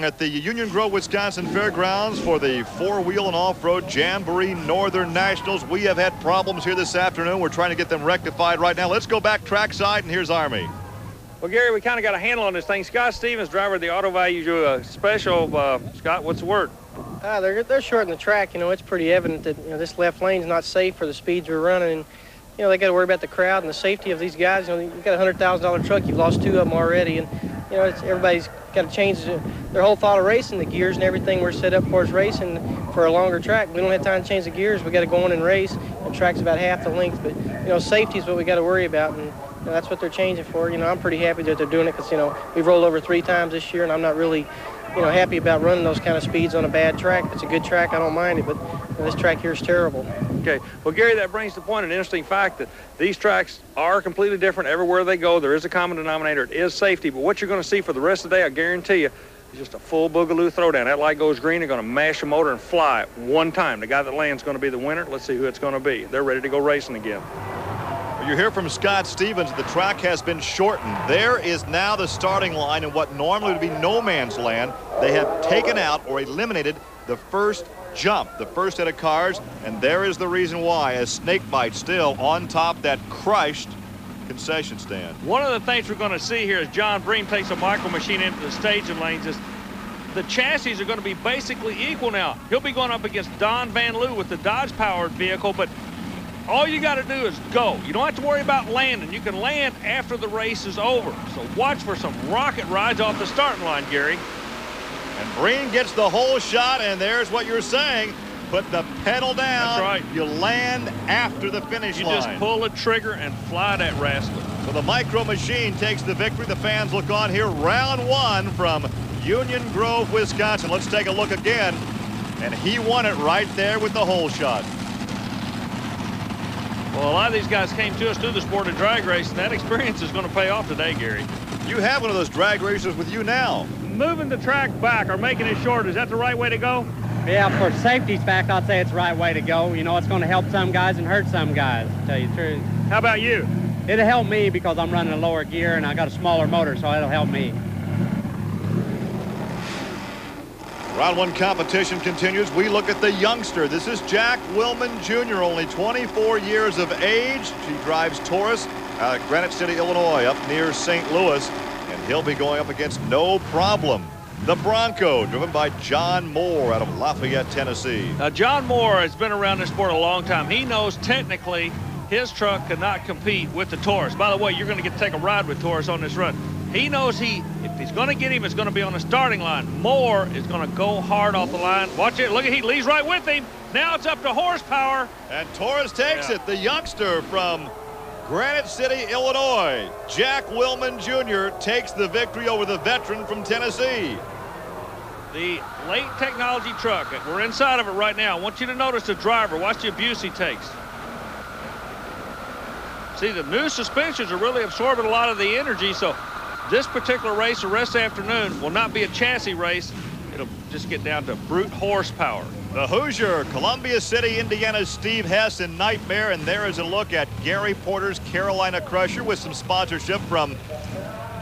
At the Union Grove, Wisconsin Fairgrounds for the four-wheel and off-road Jamboree Northern Nationals. We have had problems here this afternoon. We're trying to get them rectified right now. Let's go back trackside, and here's Army. Well, Gary, we kind of got a handle on this thing. Scott Stevens, driver of the Auto Value Special. Scott, what's the word? They're shorting the track. You know, it's pretty evident that, you know, this left lane's not safe for the speeds we're running. And, you know, they got to worry about the crowd and the safety of these guys. You know, you've got a $100,000 truck. You've lost two of them already. And, you know, everybody's got to change their whole thought of racing. The gears and everything we're set up for is racing for a longer track. We don't have time to change the gears. We got to go on and race. The track's about half the length. But, you know, safety is what we got to worry about. And, you know, that's what they're changing for. You know, I'm pretty happy that they're doing it because, you know, we've rolled over 3 times this year, and I'm not really, you know, happy about running those kind of speeds on a bad track. If it's a good track, I don't mind it, but, you know, this track here is terrible. Okay. Well, Gary, that brings to point an interesting fact that these tracks are completely different everywhere they go. There is a common denominator. It is safety, but what you're going to see for the rest of the day, I guarantee you, is just a full boogaloo throwdown. That light goes green, they're going to mash the motor and fly it one time. The guy that lands is going to be the winner. Let's see who it's going to be. They're ready to go racing again. You hear from Scott Stevens, the track has been shortened. There is now the starting line in what normally would be no man's land. They have taken out or eliminated the first jump, the first set of cars, and there is the reason why, as Snakebite still on top that crushed concession stand. One of the things we're going to see here as John Bream takes a micro machine into the staging lanes is the chassis are going to be basically equal now. He'll be going up against Don Van Loo with the Dodge-powered vehicle, but all you got to do is go. You don't have to worry about landing. You can land after the race is over. So watch for some rocket rides off the starting line, Gary. And Breen gets the whole shot, and there's what you're saying. Put the pedal down. That's right. You land after the finish line. You just pull the trigger and fly that rascal. So the micro machine takes the victory. The fans look on here. Round 1 from Union Grove, Wisconsin. Let's take a look again. And he won it right there with the whole shot. Well, a lot of these guys came to us through the sport of drag racing. That experience is going to pay off today, Gary. You have one of those drag racers with you now. Moving the track back or making it short, is that the right way to go? Yeah, for safety's fact, I'd say it's the right way to go. You know, it's going to help some guys and hurt some guys, to tell you the truth. How about you? It'll help me because I'm running a lower gear and I got a smaller motor, so it'll help me. Round 1 competition continues. We look at the youngster. This is Jack Willman Jr., only 24 years of age. He drives Taurus out of Granite City, Illinois, up near St. Louis, and he'll be going up against No Problem, the Bronco, driven by John Moore out of Lafayette, Tennessee. Now, John Moore has been around this sport a long time. He knows technically his truck cannot compete with the Taurus. By the way, you're going to get to take a ride with Taurus on this run. He knows if he's going to get him, it's going to be on the starting line. Moore is going to go hard off the line. Watch it. Look at, he leads right with him. Now it's up to horsepower. And Taurus takes it. The youngster from Granite City, Illinois, Jack Willman Jr. takes the victory over the veteran from Tennessee. The late technology truck. We're inside of it right now. I want you to notice the driver. Watch the abuse he takes. See, the new suspensions are really absorbing a lot of the energy, so this particular race, the rest of the afternoon, will not be a chassis race. It'll just get down to brute horsepower. The Hoosier, Columbia City, Indiana's Steve Hess in Nightmare, and there is a look at Gary Porter's Carolina Crusher with some sponsorship from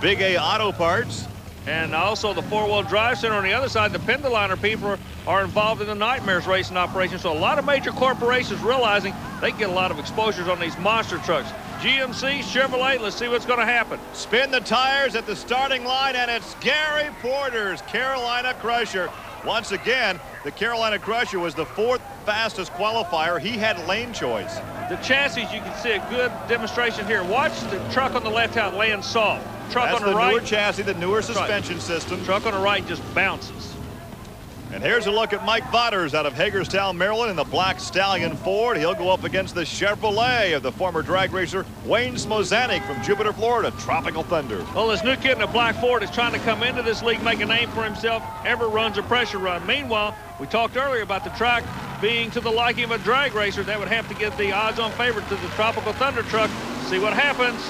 Big A Auto Parts. And also the four-wheel drive center on the other side. The Penda Liner people are involved in the Nightmares racing operation. So a lot of major corporations realizing they can get a lot of exposures on these monster trucks. GMC, Chevrolet, let's see what's going to happen. Spin the tires at the starting line, and it's Gary Porter's Carolina Crusher. Once again, the Carolina Crusher was the 4th fastest qualifier. He had lane choice. The chassis, you can see a good demonstration here. Watch the truck on the left out land soft. Truck That's on the right. Newer chassis, the newer suspension system. Truck on the right just bounces. And here's a look at Mike Botters out of Hagerstown, Maryland in the Black Stallion Ford. He'll go up against the Chevrolet of the former drag racer Wayne Smozanik from Jupiter, Florida, Tropical Thunder. Well, this new kid in a black Ford is trying to come into this league, make a name for himself, ever runs a pressure run. Meanwhile, we talked earlier about the track being to the liking of a drag racer. That would have to give the odds-on favorite to the Tropical Thunder truck. See what happens.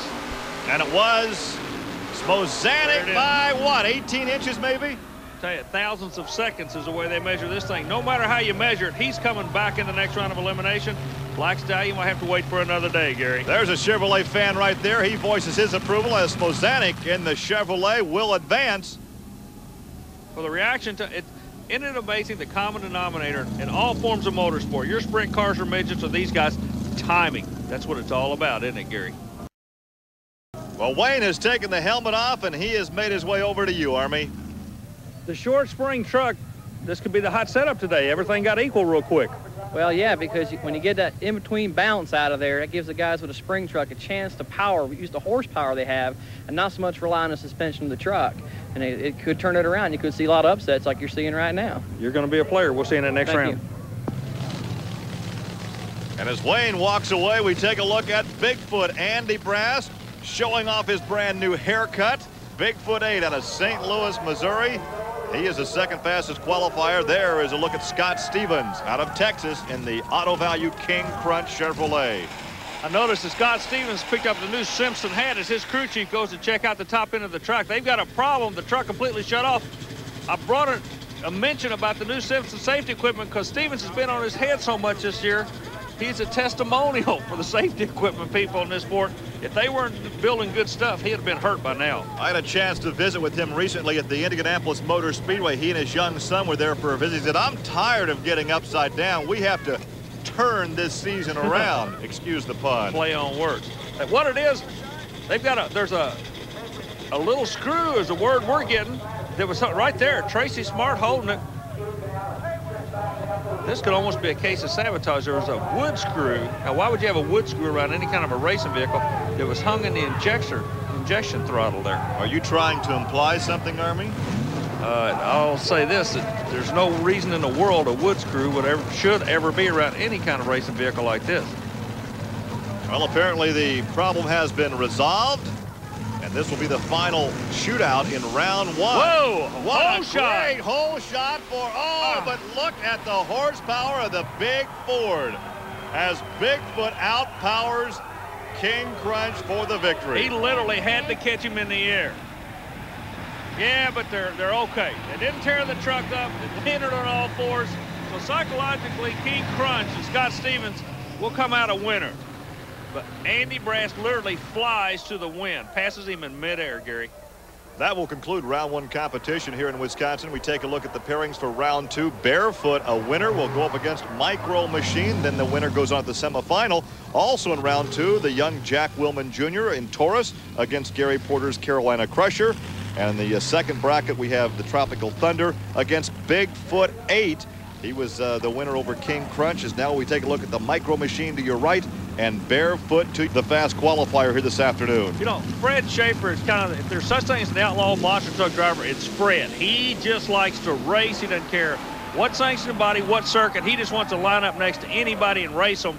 And it was Smozanik by what, 18 inches maybe? Tell you, thousands of seconds is the way they measure this thing. No matter how you measure it, he's coming back in the next round of elimination. Black Stallion will have to wait for another day, Gary. There's a Chevrolet fan right there. He voices his approval as Smozanik in the Chevrolet will advance. Well, the reaction to it, isn't it amazing, the common denominator in all forms of motorsport, your sprint cars or midgets or these guys, timing. That's what it's all about, isn't it, Gary? Well, Wayne has taken the helmet off, and he has made his way over to you, Army. The short spring truck, this could be the hot setup today. Everything got equal real quick. Well, yeah, because when you get that in-between bounce out of there, it gives the guys with a spring truck a chance to use the horsepower they have and not so much rely on the suspension of the truck. And it could turn it around. You could see a lot of upsets like you're seeing right now. You're going to be a player. We'll see you in the next round. And as Wayne walks away, we take a look at Bigfoot Andy Brass showing off his brand new haircut. Bigfoot 8 out of St. Louis, Missouri. He is the second fastest qualifier. There is a look at Scott Stevens out of Texas in the Auto Value King Crunch Chevrolet. I noticed that Scott Stevens picked up the new Simpson hat as his crew chief goes to check out the top end of the truck. They've got a problem. The truck completely shut off. I brought a mention about the new Simpson safety equipment because Stevens has been on his head so much this year. He's a testimonial for the safety equipment people in this sport. If they weren't building good stuff, he'd have been hurt by now. I had a chance to visit with him recently at the Indianapolis Motor Speedway. He and his young son were there for a visit. He said, I'm tired of getting upside down. We have to turn this season around. Excuse the pun. Play on words. And what it is, they've got there's a little screw is the word we're getting. There was something right there. Tracy Smart holding it. This could almost be a case of sabotage. There was a wood screw. Now, why would you have a wood screw around any kind of a racing vehicle that was hung in the injection throttle there? Are you trying to imply something, Army? I'll say this, that there's no reason in the world a wood screw should ever be around any kind of racing vehicle like this. Well, apparently the problem has been resolved. And this will be the final shootout in round one. Whoa! What a great hole shot for but look at the horsepower of the big Ford as Bigfoot outpowers King Crunch for the victory. He literally had to catch him in the air. Yeah, but they're okay. They didn't tear the truck up. They entered on all fours. So psychologically, King Crunch and Scott Stevens will come out a winner. But Andy Brass literally flies to the wind, passes him in midair, Gary. That will conclude round one competition here in Wisconsin. We take a look at the pairings for round two. Barefoot, a winner, will go up against Micro Machine. Then the winner goes on to the semifinal. Also in round two, the young Jack Willman Jr. in Taurus against Gary Porter's Carolina Crusher. And in the second bracket, we have the Tropical Thunder against Bigfoot 8. He was the winner over King Crunch. As now we take a look at the Micro Machine to your right and Barefoot to the fast qualifier here this afternoon. You know, Fred Schaefer is kind of, if there's such thing as an outlaw monster truck driver, it's Fred. He just likes to race. He doesn't care what sanctioned body, what circuit. He just wants to line up next to anybody and race them.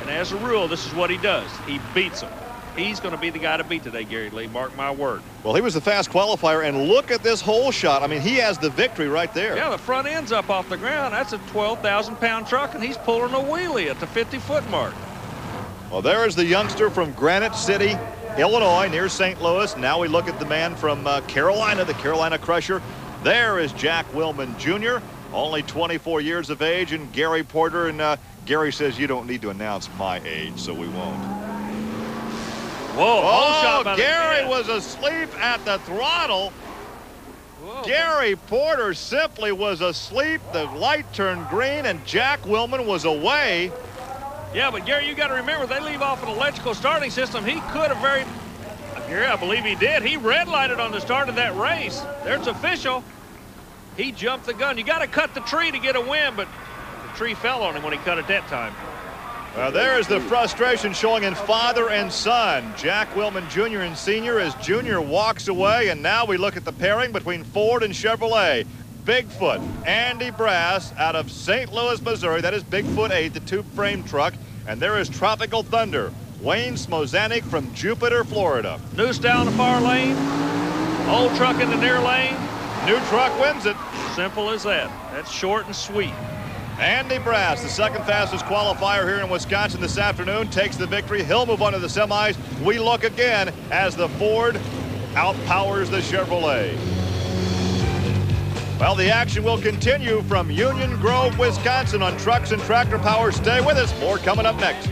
And as a rule, this is what he does. He beats them. He's going to be the guy to beat today, Gary Lee. Mark my word. Well, he was the fast qualifier, and look at this hole shot. I mean, he has the victory right there. Yeah, the front end's up off the ground. That's a 12,000-pound truck, and he's pulling a wheelie at the 50-foot mark. Well, there is the youngster from Granite City, Illinois, near St. Louis. Now we look at the man from Carolina, the Carolina Crusher. There is Jack Willman Jr., only 24 years of age, and Gary Porter. And Gary says you don't need to announce my age, so we won't. Whoa, oh, Gary was asleep at the throttle. Whoa. Gary Porter simply was asleep. The light turned green, and Jack Willman was away. Yeah, but Gary, you got to remember, they leave off an electrical starting system. He could have Gary, I believe he did. He red lighted on the start of that race. There's official. He jumped the gun. You got to cut the tree to get a win, but the tree fell on him when he cut it that time. Well, there's the frustration showing in father and son. Jack Willman Jr. and Sr. as Jr. walks away, and now we look at the pairing between Ford and Chevrolet. Bigfoot, Andy Brass out of St. Louis, Missouri. That is Bigfoot 8, the two-frame truck. And there is Tropical Thunder, Wayne Smozanik from Jupiter, Florida. New style in the far lane, old truck in the near lane. New truck wins it. Simple as that. That's short and sweet. Andy Brass, the second fastest qualifier here in Wisconsin this afternoon, takes the victory. He'll move on to the semis. We look again as the Ford outpowers the Chevrolet. Well, the action will continue from Union Grove, Wisconsin on Trucks and Tractor Power. Stay with us. More coming up next.